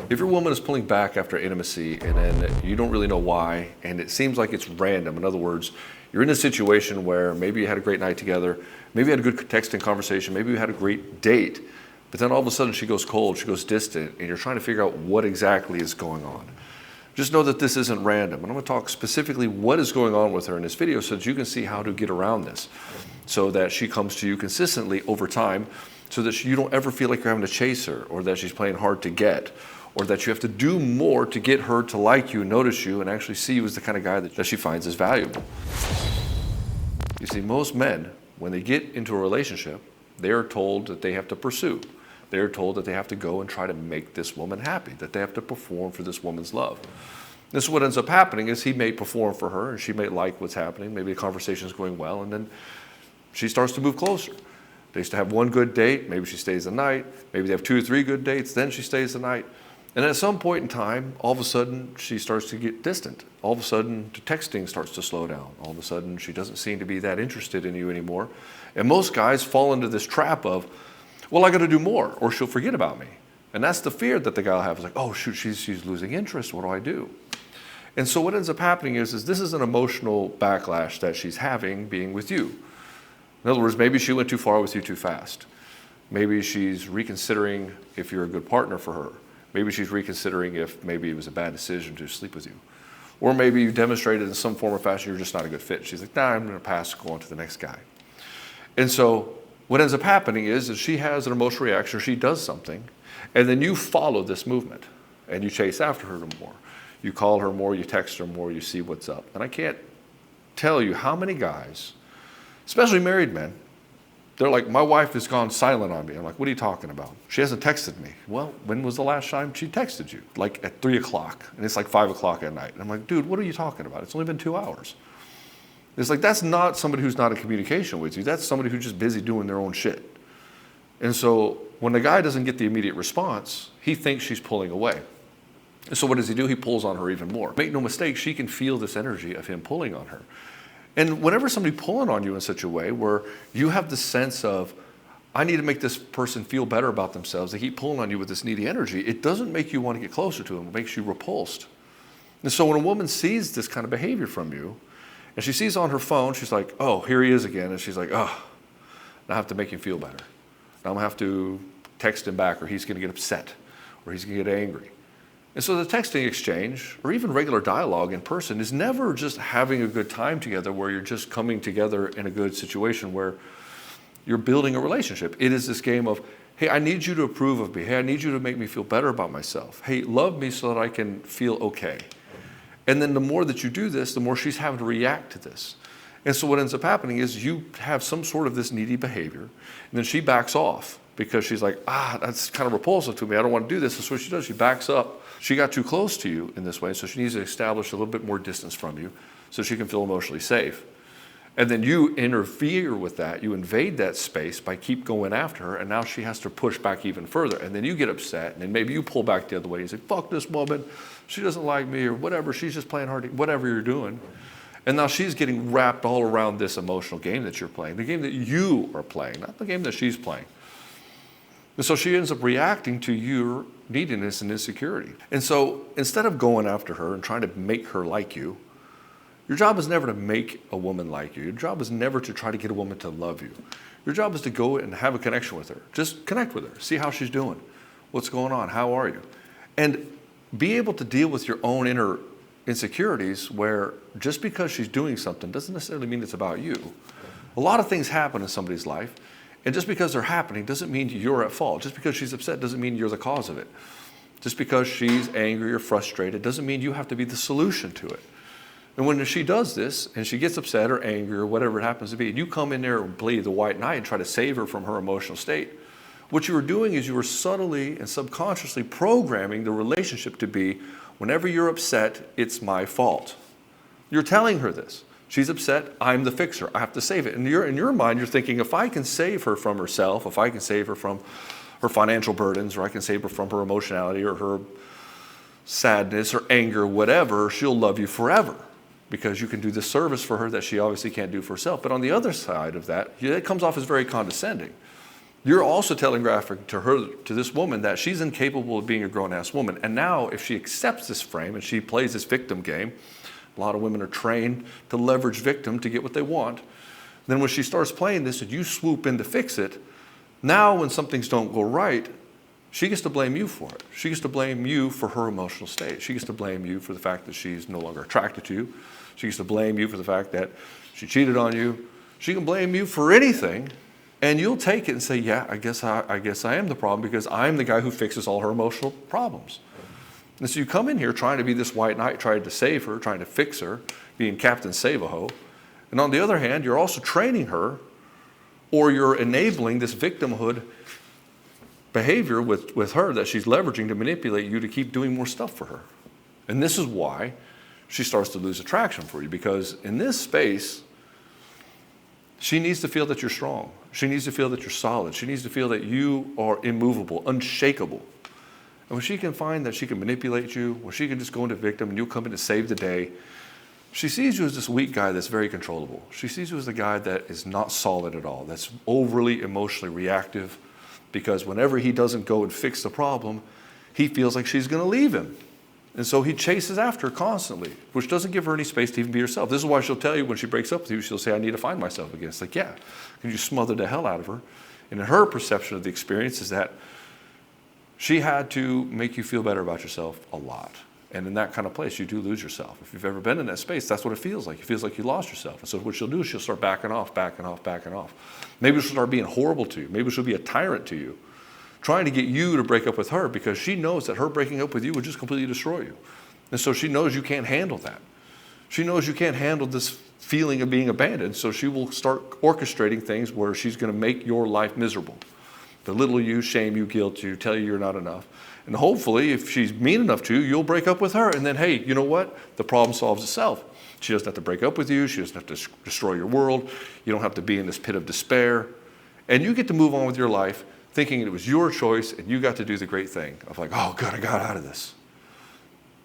If your woman is pulling back after intimacy and then you don't really know why, and it seems like it's random, in other words, you're in a situation where maybe you had a great night together, maybe you had a good texting conversation, maybe you had a great date, but then all of a sudden she goes cold, she goes distant, and you're trying to figure out what exactly is going on. Just know that this isn't random. And I'm going to talk specifically what is going on with her in this video so that you can see how to get around this, so that she comes to you consistently over time, so that you don't ever feel like you're having to chase her, or that she's playing hard to get, or that you have to do more to get her to like you, notice you, and actually see you as the kind of guy that she finds as valuable. You see, most men, when they get into a relationship, they are told that they have to pursue. They are told that they have to go and try to make this woman happy, that they have to perform for this woman's love. This is what ends up happening is he may perform for her, and she may like what's happening. Maybe the conversation is going well, and then she starts to move closer. They used to have one good date, maybe she stays the night. Maybe they have 2 or 3 good dates, then she stays the night. And at some point in time, all of a sudden, she starts to get distant. All of a sudden, the texting starts to slow down. All of a sudden, she doesn't seem to be that interested in you anymore. And most guys fall into this trap of, well, I got to do more, or she'll forget about me. And that's the fear that the guy will have. Is like, oh, shoot, she's losing interest. What do I do? And so what ends up happening is this is an emotional backlash that she's having being with you. In other words, maybe she went too far with you too fast. Maybe she's reconsidering if you're a good partner for her. Maybe she's reconsidering if maybe it was a bad decision to sleep with you. Or maybe you demonstrated in some form or fashion you're just not a good fit. She's like, nah, I'm going to pass, go on to the next guy. And so what ends up happening is she has an emotional reaction, or she does something, and then you follow this movement, and you chase after her more. You call her more, you text her more, you see what's up. And I can't tell you how many guys, especially married men, they're like, my wife has gone silent on me. I'm like, what are you talking about? She hasn't texted me. Well, when was the last time she texted you? Like at 3 o'clock, and it's like 5 o'clock at night. And I'm like, dude, what are you talking about? It's only been 2 hours. It's like, that's not somebody who's not in communication with you. That's somebody who's just busy doing their own shit. And so when the guy doesn't get the immediate response, he thinks she's pulling away. And so what does he do? He pulls on her even more. Make no mistake, she can feel this energy of him pulling on her. And whenever somebody pulling on you in such a way where you have the sense of, I need to make this person feel better about themselves, they keep pulling on you with this needy energy, it doesn't make you want to get closer to them. It makes you repulsed. And so when a woman sees this kind of behavior from you, and she sees on her phone, she's like, oh, here he is again. And she's like, oh, now I have to make him feel better. Now I'm going to have to text him back, or he's going to get upset, or he's going to get angry. And so the texting exchange, or even regular dialogue in person, is never just having a good time together where you're just coming together in a good situation where you're building a relationship. It is this game of, hey, I need you to approve of me. Hey, I need you to make me feel better about myself. Hey, love me so that I can feel okay. And then the more that you do this, the more she's having to react to this. And so what ends up happening is you have some sort of this needy behavior, and then she backs off because she's like, that's kind of repulsive to me. I don't want to do this. And so what she does, she backs up. She got too close to you in this way, so she needs to establish a little bit more distance from you so she can feel emotionally safe. And then you interfere with that. You invade that space by keep going after her, and now she has to push back even further. And then you get upset, and then maybe you pull back the other way. You say, fuck this woman. She doesn't like me, or whatever. She's just playing hard, whatever you're doing. And now she's getting wrapped all around this emotional game that you're playing, the game that you are playing, not the game that she's playing. And so she ends up reacting to your neediness and insecurity. And so instead of going after her and trying to make her like you, your job is never to make a woman like you. Your job is never to try to get a woman to love you. Your job is to go and have a connection with her. Just connect with her. See how she's doing. What's going on? How are you? And be able to deal with your own inner insecurities where just because she's doing something doesn't necessarily mean it's about you. A lot of things happen in somebody's life, and just because they're happening doesn't mean you're at fault. Just because she's upset doesn't mean you're the cause of it. Just because she's angry or frustrated doesn't mean you have to be the solution to it. And when she does this, and she gets upset or angry or whatever it happens to be, and you come in there and play the white knight and try to save her from her emotional state, what you are doing is you are subtly and subconsciously programming the relationship to be, whenever you're upset, it's my fault. You're telling her this. She's upset, I'm the fixer, I have to save it. And in your mind, you're thinking, if I can save her from herself, if I can save her from her financial burdens, or I can save her from her emotionality or her sadness or anger, whatever, she'll love you forever. Because you can do this service for her that she obviously can't do for herself. But on the other side of that, it comes off as very condescending. You're also telegraphing to this woman that she's incapable of being a grown-ass woman. And now if she accepts this frame and she plays this victim game, a lot of women are trained to leverage victim to get what they want. Then when she starts playing this and you swoop in to fix it, now when some things don't go right, she gets to blame you for it. She gets to blame you for her emotional state. She gets to blame you for the fact that she's no longer attracted to you. She gets to blame you for the fact that she cheated on you. She can blame you for anything, and you'll take it and say, yeah, I guess I am the problem because I'm the guy who fixes all her emotional problems. And so you come in here trying to be this white knight, trying to save her, trying to fix her, being Captain Save-A-Ho. And on the other hand, you're also training her, or you're enabling this victimhood behavior with her that she's leveraging to manipulate you to keep doing more stuff for her. And this is why she starts to lose attraction for you, because in this space, she needs to feel that you're strong. She needs to feel that you're solid. She needs to feel that you are immovable, unshakable. And when she can find that she can manipulate you, when she can just go into victim and you'll come in to save the day, she sees you as this weak guy that's very controllable. She sees you as the guy that is not solid at all, that's overly emotionally reactive, because whenever he doesn't go and fix the problem, he feels like she's going to leave him. And so he chases after her constantly, which doesn't give her any space to even be herself. This is why she'll tell you when she breaks up with you, she'll say, I need to find myself again. It's like, yeah, because you smothered the hell out of her. And in her perception of the experience is that she had to make you feel better about yourself a lot. And in that kind of place, you do lose yourself. If you've ever been in that space, that's what it feels like. It feels like you lost yourself. And so what she'll do is she'll start backing off. Maybe she'll start being horrible to you. Maybe she'll be a tyrant to you, trying to get you to break up with her because she knows that her breaking up with you would just completely destroy you. And so she knows you can't handle that. She knows you can't handle this feeling of being abandoned, so she will start orchestrating things where she's going to make your life miserable. Belittle you, shame you, guilt you, tell you you're not enough. And hopefully, if she's mean enough to you, you'll break up with her. And then, hey, you know what? The problem solves itself. She doesn't have to break up with you. She doesn't have to destroy your world. You don't have to be in this pit of despair. And you get to move on with your life thinking it was your choice and you got to do the great thing of like, oh, God, I got out of this.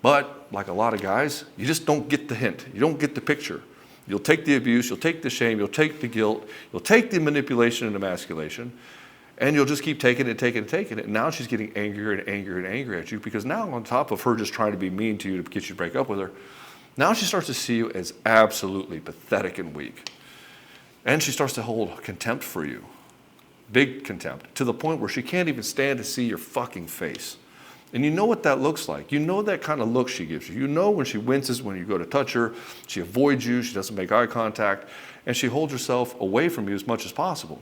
But like a lot of guys, you just don't get the hint. You don't get the picture. You'll take the abuse. You'll take the shame. You'll take the guilt. You'll take the manipulation and emasculation. And you'll just keep taking it. And now she's getting angrier at you because now on top of her just trying to be mean to you to get you to break up with her, now she starts to see you as absolutely pathetic and weak. And she starts to hold contempt for you, big contempt, to the point where she can't even stand to see your fucking face. And you know what that looks like. You know that kind of look she gives you. You know when she winces when you go to touch her, she avoids you, she doesn't make eye contact, and she holds herself away from you as much as possible.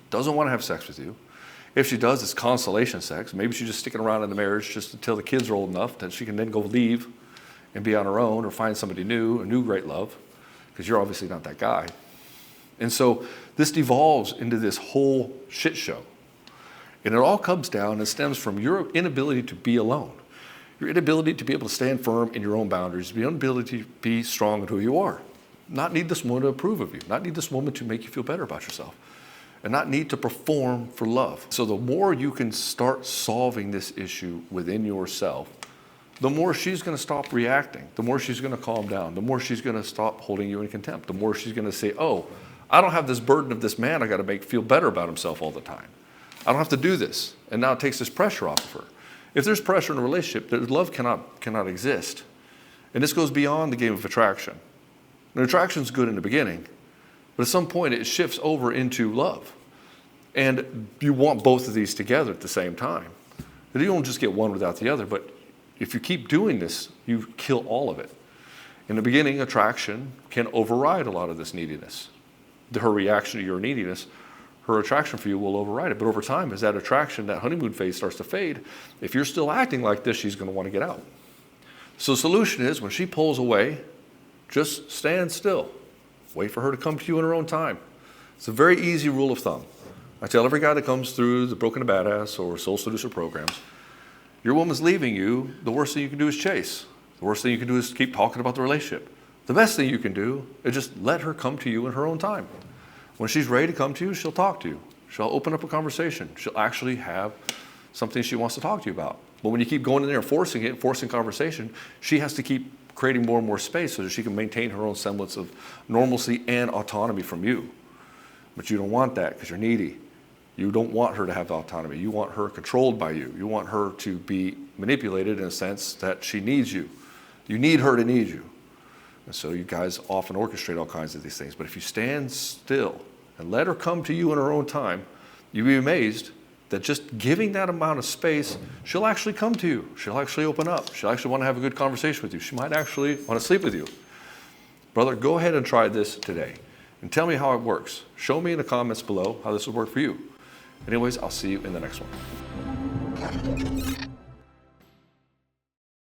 Doesn't want to have sex with you. If she does, it's consolation sex. Maybe she's just sticking around in the marriage just until the kids are old enough that she can then go leave and be on her own or find somebody new, a new great love, because you're obviously not that guy. And so this devolves into this whole shit show. And it all comes down and stems from your inability to be alone, your inability to be able to stand firm in your own boundaries, your inability to be strong in who you are, not need this woman to approve of you, not need this woman to make you feel better about yourself, and not need to perform for love. So the more you can start solving this issue within yourself, the more she's going to stop reacting, the more she's going to calm down, the more she's going to stop holding you in contempt, the more she's going to say, oh, I don't have this burden of this man I got to make feel better about himself all the time. I don't have to do this. And now it takes this pressure off of her. If there's pressure in a relationship, love cannot exist. And this goes beyond the game of attraction. And attraction's good in the beginning, but at some point it shifts over into love. And you want both of these together at the same time. And you don't just get one without the other, but if you keep doing this, you kill all of it. In the beginning, attraction can override a lot of this neediness. Her reaction to your neediness, her attraction for you will override it. But over time, as that attraction, that honeymoon phase starts to fade, if you're still acting like this, she's going to want to get out. So the solution is when she pulls away, just stand still. Wait for her to come to you in her own time. It's a very easy rule of thumb. I tell every guy that comes through the Broken to Badass or Soul Seducer programs, your woman's leaving you, the worst thing you can do is chase. The worst thing you can do is keep talking about the relationship. The best thing you can do is just let her come to you in her own time. When she's ready to come to you, she'll talk to you. She'll open up a conversation. She'll actually have something she wants to talk to you about. But when you keep going in there and forcing conversation, she has to keep creating more and more space so that she can maintain her own semblance of normalcy and autonomy from you. But you don't want that because you're needy. You don't want her to have autonomy. You want her controlled by you. You want her to be manipulated in a sense that she needs you. You need her to need you. And so you guys often orchestrate all kinds of these things. But if you stand still and let her come to you in her own time, you'll be amazed that just giving that amount of space, she'll actually come to you. She'll actually open up. She'll actually want to have a good conversation with you. She might actually want to sleep with you. Brother, go ahead and try this today and tell me how it works. Show me in the comments below how this will work for you. Anyways, I'll see you in the next one.